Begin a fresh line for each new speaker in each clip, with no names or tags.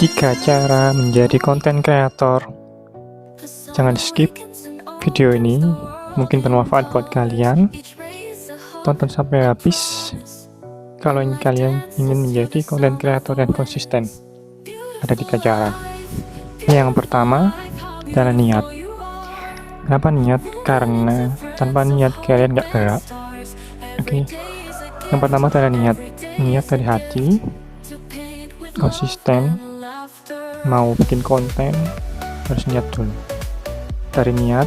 3 cara menjadi konten kreator. Jangan skip video ini, mungkin bermanfaat buat kalian. Tonton sampai habis kalau kalian ingin menjadi konten kreator yang konsisten. Ada 3 cara. Yang pertama, adalah niat. Kenapa niat? Karena tanpa niat kalian nggak gerak. Oke. Yang pertama adalah niat. Niat dari hati, konsisten. Mau bikin konten harus niat dulu. Dari niat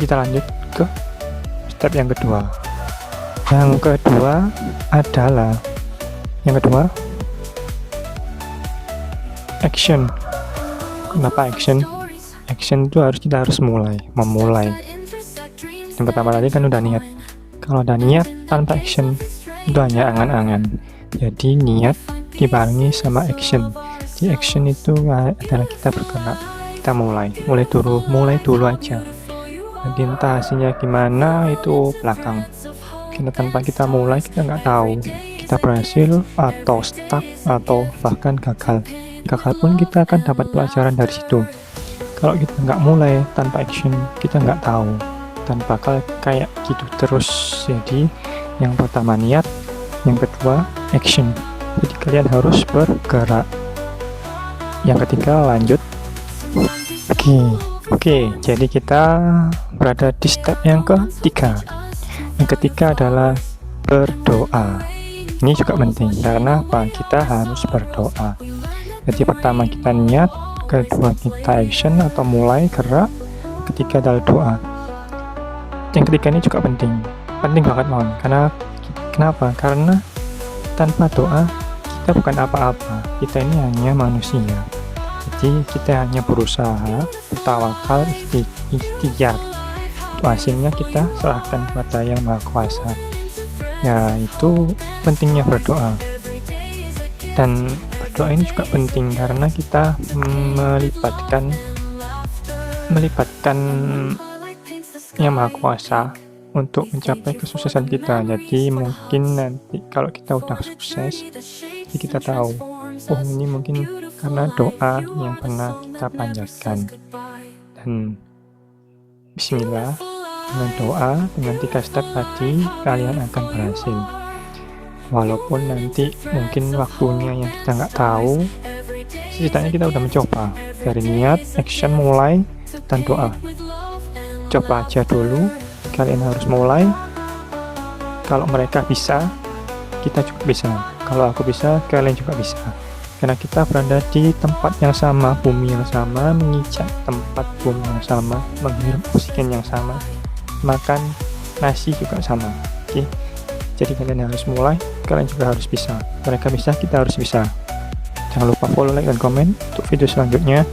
kita lanjut ke step yang kedua. Yang kedua adalah action. Kenapa action? Action itu kita harus memulai. Yang pertama tadi kan udah niat. Kalau udah niat tanpa action itu hanya angan-angan. Jadi niat dibarengi sama action. Di action itu adalah kita bergerak, kita mulai dulu aja. Nanti entah hasilnya gimana itu belakang. Karena tanpa kita mulai kita nggak tahu kita berhasil atau stuck atau bahkan gagal. Gagal pun kita akan dapat pelajaran dari situ. Kalau kita nggak mulai tanpa action, kita nggak tahu dan bakal kayak gitu terus. Jadi yang pertama niat, yang kedua action. Jadi kalian harus bergerak. Yang ketiga lanjut. Oke, jadi kita berada di step yang ketiga. Yang ketiga adalah berdoa. Ini juga penting karena apa? Kita harus berdoa. Jadi pertama kita niat, kedua kita action atau mulai gerak, ketiga adalah doa. Yang ketiga ini juga penting banget mohon. Kenapa? Karena tanpa doa kita bukan apa-apa. Kita ini hanya manusia. Jadi kita hanya berusaha, bertawakal, ikhtiar. Untuk hasilnya kita serahkan kepada Yang Maha Kuasa. Ya, itu pentingnya berdoa. Dan berdoa ini juga penting karena kita melibatkan Yang Maha Kuasa untuk mencapai kesuksesan kita. Jadi mungkin nanti kalau kita udah sukses, jadi kita tahu, oh ini mungkin karena doa yang pernah kita panjatkan. Dan bismillah, dengan doa, dengan 3 step tadi kalian akan berhasil. Walaupun nanti mungkin waktunya yang kita nggak tahu, setidaknya kita udah mencoba. Dari niat, action, mulai, dan doa. Coba aja dulu, kalian harus mulai. Kalau mereka bisa, kita juga bisa. Kalau aku bisa, kalian juga bisa. Karena kita berada di tempat yang sama, bumi yang sama, menginjak tempat bumi yang sama, menghirup oksigen yang sama, makan nasi juga sama. Oke. Jadi kalian harus mulai, kalian juga harus bisa. Mereka bisa, kita harus bisa. Jangan lupa follow, like, dan komen untuk video selanjutnya.